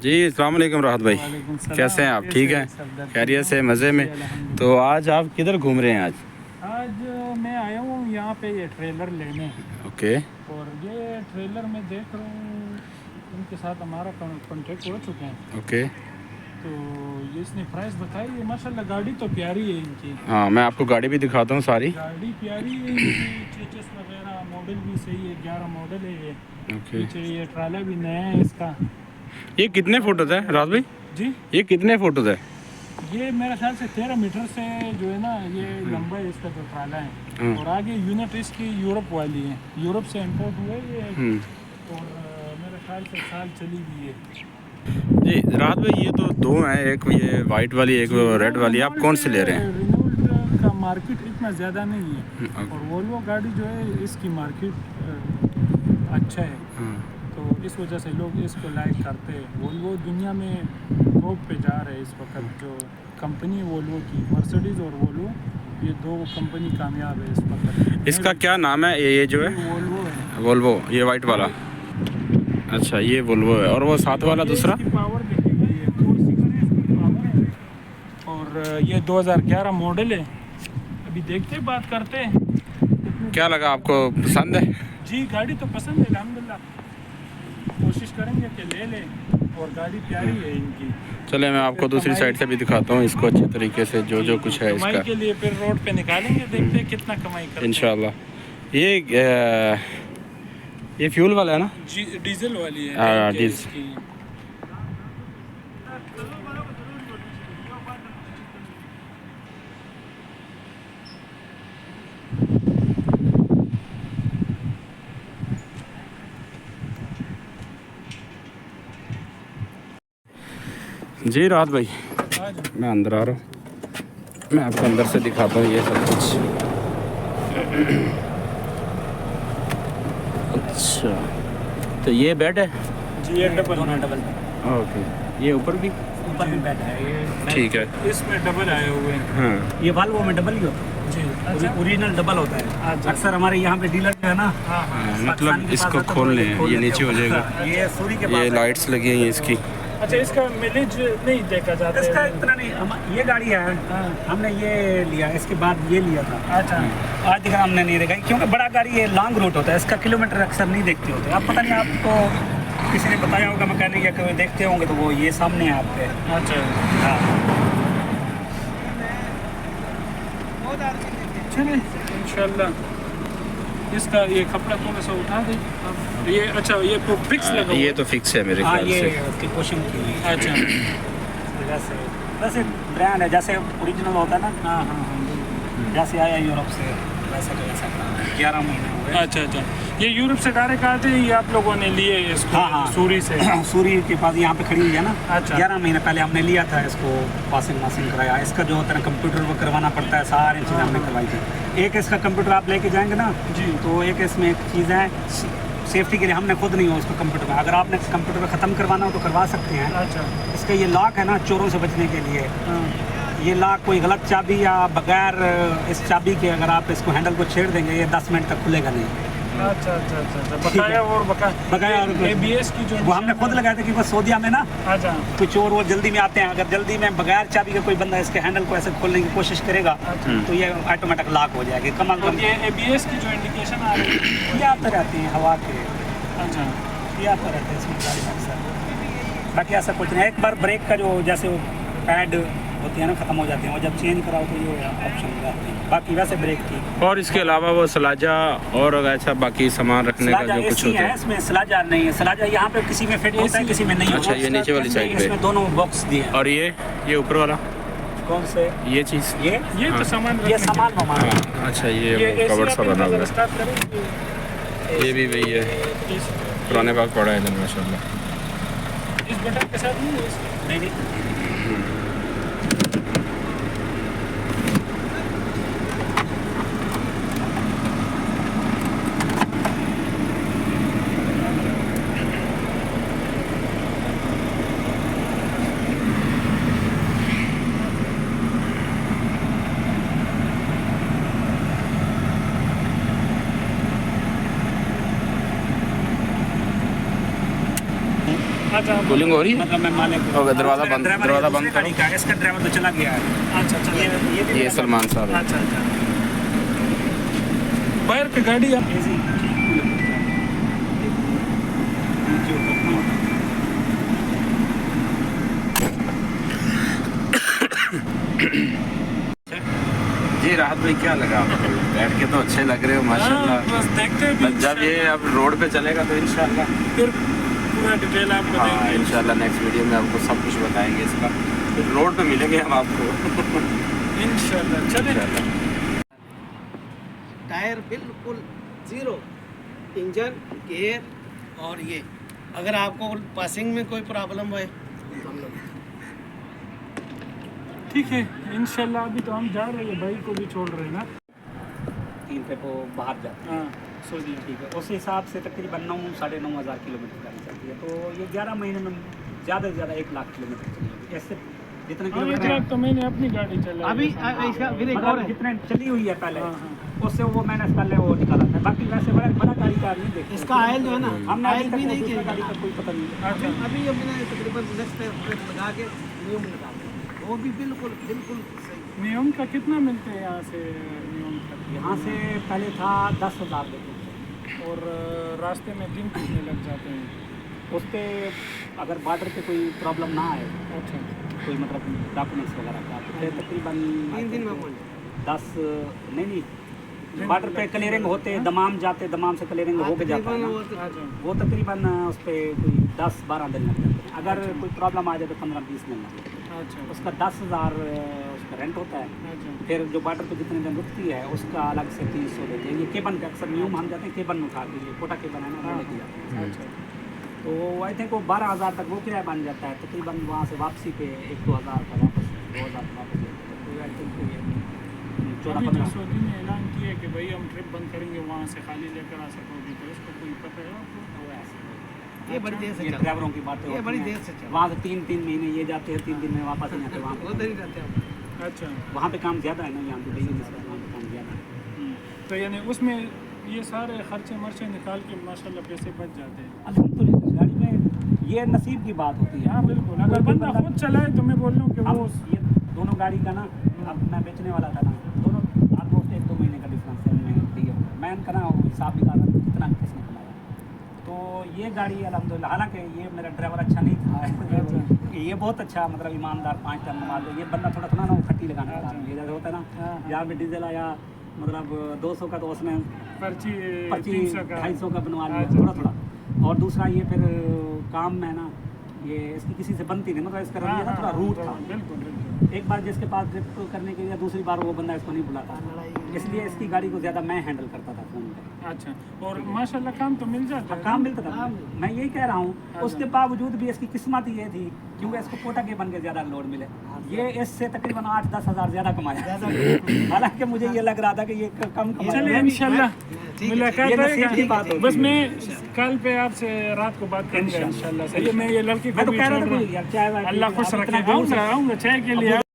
जी अस्सलाम वालेकुम राहत भाई, कैसे हैं आप? ठीक हैं, खैरियत से, मज़े में? तो आज आप किधर घूम रहे हैं आज? आज मैं आया हूँ यहाँ पे ये ट्रेलर लेने। ओके। और ये ट्रेलर मैं देख रहा हूँ, इनके साथ हमारा कॉन्टेक्ट हो चुके हैं। ओके। तो ये इसने प्राइस बताई है, माशाल्लाह गाड़ी तो प्यारी है इनकी। हाँ, मैं आपको गाड़ी भी दिखाता हूँ सारी। गाड़ी प्यारी है इनकी, चेचस वगैरह मॉडल भी सही है, 11 मॉडल है ये। ओके। पीछे ये ट्राला भी नया है इसका। ये कितने फोटोज है राहत भाई? जी, ये कितने फोटोज है? ये मेरे ख्याल से 13 मीटर से जो है ना, ये लंबा है इसका जो ट्राला है। और आगे यूनिट इसकी यूरोप वाली है, यूरोप से इंपोर्ट हुए ये। और मेरे ख्याल से साल चली भी है। जी राहत भाई, ये तो दो हैं, एक ये वाइट वाली, एक रेड वाली। आप कौन से ले रहे हैं? रिनोल्ट का मार्केट इतना ज़्यादा नहीं है, और वोल्वो गाड़ी जो है इसकी मार्केट अच्छा है। तो इस वजह से लोग इसको लाइक करते हैं। वोल्वो दुनिया में टॉप पे जा रहे हैं इस वक्त। जो कंपनी वोल्वो की, मर्सिडीज़ और वोल्वो, ये दो कंपनी कामयाब है इस वक्त। इसका क्या नाम है? ये जो है वोल्वो है। वोल्वो, ये वाइट वाला। अच्छा, ये वोल्वो है। और वो साथ वाला दूसरा? पावर देखिएगा, ये 4 सीटर है, इसकी पावर है। और ये 2011 मॉडल है। अभी देखते हैं, बात करते हैं। क्या लगा आपको, पसंद है? जी, गाड़ी तो पसंद है अल्हम्दुलिल्लाह। कोशिश करेंगे कि ले लें, और गाड़ी प्यारी है इनकी। चले, मैं आपको दूसरी साइड से भी दिखाता हूँ इसको अच्छे तरीके से, जो कुछ है कमाई इसका। के लिए फिर रोड पे निकालेंगे, देखते हैं कितना कमाई करते हैं। इंशाल्लाह। ये फ्यूल वाला है ना? जी, डीजल वाली है। डीजल। इसकी जी राहत भाई, आज मैं अंदर आ रहा हूँ, मैं आपको अंदर से दिखाता हूँ ये सब कुछ। अच्छा, तो ये बेड है? जी, ये डबल। ओके। ये ऊपर भी? ऊपर भी बेड है ये। ठीक है। इसमें डबल आए हुए हैं। हाँ। ये वाल्वो में डबल ही होता है जी, जी, ओरिजिनल डबल होता है। अक्सर हमारे यहाँ पे डीलर जो है ना, हाँ हाँ। मतलब इसको खोल लें, ये नीचे हो जाएगा। ये सूरी के ये पास लाइट्स लगी हैं इसकी। अच्छा, इसका मिलेज नहीं देखा जाता है। इसका है? इतना नहीं, ये गाड़ी है, हमने ये लिया, इसके बाद ये लिया था। अच्छा। आज तक हमने नहीं देखा, क्योंकि बड़ा गाड़ी ये लॉन्ग रूट होता है, इसका किलोमीटर अक्सर नहीं देखते होते। आप पता नहीं, आपको किसी ने बताया होगा मैकेनिक, या कभी देखते होंगे तो वो ये सामने है आपके। अच्छा। हाँ, चलिए इंशाल्लाह। इसका ये कपड़ा थोड़ा सा उठा दे अब। ये अच्छा, ये तो फिक्स लगा ये हुआ तो फिक्स है मेरे हाँ, ख्याल ये से। उसकी कोशिंग की हुई है। अच्छा। जैसे वैसे ब्रांड है, जैसे ओरिजिनल होता है ना। हाँ हाँ हाँ। जैसे आया यूरोप से, वैसा का वैसा 11 महीने हुए। अच्छा अच्छा, ये यूरोप से डायरेक्ट आते ही आप लोगों ने लिए इसको? हाँ, हाँ। सूरी से? सूरी के पास यहाँ पे खड़ी हुई है ना। अच्छा। 11 महीने पहले हमने लिया था इसको, पासिंग मासिंग कराया। इसका जो होता है ना, कंप्यूटर वो करवाना पड़ता है, सारी चीज़ें हमने करवाई थी। एक इसका कंप्यूटर आप लेके जाएंगे ना जी, तो एक इसमें एक चीज़ है, सेफ्टी के लिए हमने खुद नहीं हो उसको कंप्यूटर में। अगर आपने कंप्यूटर में ख़त्म करवाना हो तो करवा सकते हैं। अच्छा। इसका ये लॉक है ना, चोरों से बचने के लिए। हाँ। ये लॉक कोई गलत चाबी या बगैर इस चाबी के अगर आप इसको हैंडल को छेड़ देंगे, ये 10 मिनट तक खुलेगा नहीं। अच्छा अच्छा अच्छा अच्छा, बकाया और बकाया और ABS की जो वो हमने खुद लगाया था कि वो सऊदीया में ना अच्छा। तो चोर वो जल्दी में आते हैं। अगर जल्दी में बगैर चाबी का कोई बंदा इसके हैंडल को ऐसे खोलने की कोशिश करेगा तो ये ऑटोमेटिक लॉक हो जाएगी। कम तो ये ABS की जो इंडिकेशन आ रही है, ये आते रहते हैं हवा के। अच्छा। ये आते रहते हैं इसमें गाड़ी में अक्सर। बाकी ऐसा कुछ नहीं। एक बार ब्रेक का जो जैसे वो पैड होती है ना, ख़त्म हो जाती है, वो जब चेंज कराओ तो ये ऑप्शन हो जाती है। बाकी वैसे ब्रेक की। और इसके अलावा वो सलाजा और ऐसा बाकी सामान रखने का जो कुछ होता है? इसमें सलाजा नहीं है। सलाजा यहाँ पे किसी में फिट होता है, किसी में नहीं होता। अच्छा, ये नीचे वाली साइड पे। इसमें दोनों बॉक्स दिए हैं। और ये ऊपर वाला कौन से? ये चीज़? ये तो सामान ये रखने सामान के वामान। हाँ, अच्छा, ये लिए। कवर सा बना हुआ ये है। स्टार्ट करें? ये भी वही है, पुराने बाग पड़ा है इधर माशाल्लाह। इस बटन के साथ नहीं है इसके? नहीं। अच्छा कूलिंग हो रही है। मतलब मैं मालिक ओके, दरवाज़ा बंद करो। गाड़ी का इसका ड्राइवर तो चला गया है। अच्छा अच्छा ये भी ये सलमान साहब है। अच्छा अच्छा बाहर की गाड़ी आप easy। जी राहत भाई, क्या लगा आपको? बैठ के तो अच्छे लग रहे हो माशाल्लाह। बस देखते हैं बस जब ये अब रोड पे चलेगा तो इंशाल्लाह फिर पूरा डिटेल आपको हाँ देंगे इंशाल्लाह नेक्स्ट वीडियो में आपको सब कुछ बताएंगे इसका। फिर रोड पे मिलेंगे हम आपको इंशाल्लाह। चले इंशाल्लाह। टायर बिल्कुल ज़ीरो, इंजन गेयर और ये अगर आपको पासिंग में कोई प्रॉब्लम है हम लोग ठीक है इंशाल्लाह। अभी तो हम जा रहे हैं, भाई को भी छोड़ रहे हैं ना। 3 पे वो बाहर जाते हैं। हाँ सऊदी। ठीक है, उस हिसाब से तकरीबन 9-9.5 हज़ार किलोमीटर गाड़ी चलती है। तो ये 11 महीने में ज़्यादा से ज़्यादा 1 लाख किलोमीटर चलेगी। ऐसे जितने हाँ किलोमीटर 1 लाख तो मैंने अपनी गाड़ी चलाई अभी है। इसका फिर एक और मतलब है। जितने चली हुई है पहले, हाँ, हाँ। उससे वो मैंने पहले वो निकाला था। बाकी वैसे बड़ा गाड़ी का नहीं देखते। इसका आयल जो है ना, हमने आयल अभी भी तक नहीं दूसरे चेंज गाड़ी का किया। कोई पता नहीं। अच्छा अभी हमने तकरीबन नेक्स्ट लगा के न्यूम निकाल दिया। वो भी बिल्कुल बिल्कुल सही। नियम का कितना मिलते हैं यहाँ से? नियम का यहाँ से पहले था 10,000 लेते और रास्ते में दिन कितने लग जाते हैं? उस पर अगर बॉर्डर पे कोई प्रॉब्लम ना आए, अच्छा कोई मतलब डॉक्यूमेंट्स वगैरह का, तो फिर तकरीबन 3 दिन में पहुंच जाए। 10 नहीं बॉर्डर पे क्लियरिंग होते, दमाम जाते, दमाम से क्लियरिंग होके जाता है ना, अच्छा वो तकरीबन उस पर कोई 10-12 दिन लग जाते हैं। अगर कोई प्रॉब्लम आ जाए तो 15-20 दिन लगते हैं। अच्छा उसका 10,000 उसका रेंट होता है। अच्छा फिर जो बॉर्डर पे जितने दिन रुकती है उसका अलग से 300 देते हैं। ये केबन का अक्सर न्यूम हम जाते हैं, केबन में उठा के, ये कोटा केबन है ना, वो लेके जाते हैं। अच्छा तो आई थिंक वो 12,000 तक वो किराया बन जाता है। तकरीबन वहाँ से वापसी पे 1-2 हज़ार का वापस, 2,000 का वापस लेते हैं। तो आई थिंक ये अभी 14-15 जो सऊदी ने ऐलान किया है कि भाई हम ट्रिप बंद करेंगे, वहाँ से खाली लेकर आ सकोगे, तो इसको कोई पता है आपको? ये बड़ी देर से ये चल ड्राइवरों की बातें ये होती बड़ी हैं। देर से चल वहाँ से 3-3 महीने ये जाते हैं, 3 दिन में वापस नहीं आते। वहाँ उधर ही रहते हैं। अच्छा वहाँ पे काम ज़्यादा है ना, यहाँ दुबई में वहाँ पे काम ज़्यादा है। तो यानी उसमें ये सारे खर्चे मर्चे निकाल के माशाल्लाह पैसे बच जाते हैं। अल्हम्दुलिल्लाह गाड़ी में ये नसीब की बात होती है। हाँ बिल्कुल, अगर बंदा खुद चलाए तो मैं बोल रहा हूँ कि हम वो ये दोनों गाड़ी का ना, अब मैं बेचने वाला था ना, दोनों ऑलमोस्ट 1-2 महीने का डिफरेंस है। मैं करा हिसाब निकाला कितना किसने कमाया। तो ये गाड़ी अल्हम्दुलिल्लाह, हालांकि ये मेरा ड्राइवर अच्छा नहीं था, ये बहुत अच्छा मतलब ईमानदार 5 टाइम नमाज। ये बंदा थोड़ा थोड़ा ना वो खट्टी लगाने वाला है। ये जैसे होता है ना, यहाँ पे डीजल आया मतलब 200 का, तो उसमें पर्ची 25 300 का 250 का बनवा लिया अच्छा। थोड़ा थोड़ा। और दूसरा ये फिर काम में ना, ये इसकी किसी से बनती नहीं, मतलब इसका रवैया ना थोड़ा रूट था। बिल्कुल बिल्कुल। एक बार जिसके पास ट्रिप करने के लिए, दूसरी बार वो बंदा इसको नहीं बुलाता, इसलिए इसकी गाड़ी को ज़्यादा मैं हैंडल करता था फ़ोन पर। अच्छा, और माशाल्लाह काम तो मिल जाता है। काम मिलता था। मैं यही कह रहा हूँ, उसके बावजूद भी इसकी किस्मत ये थी क्योंकि इसको कोटा के बन के ज़्यादा लोड मिले। ये इससे तकरीबन 8-10 हज़ार ज़्यादा कमाया। हालांकि मुझे ये लग रहा था कि ये कम चलिए कमाया। इंशाल्लाह मुलाकात ये नसीब की बात रहेगा। होती बस है। मैं कल पे आपसे रात को बात करूंगा इंशाल्लाह। सही है, मैं ये लड़की मैं को तो भी कह रहा छोड़ था रहा कि यार चाय वाय हूँ। अल्लाह पी के खुश आप रखे। इतना दूर से- आऊँगा चाय के लिए।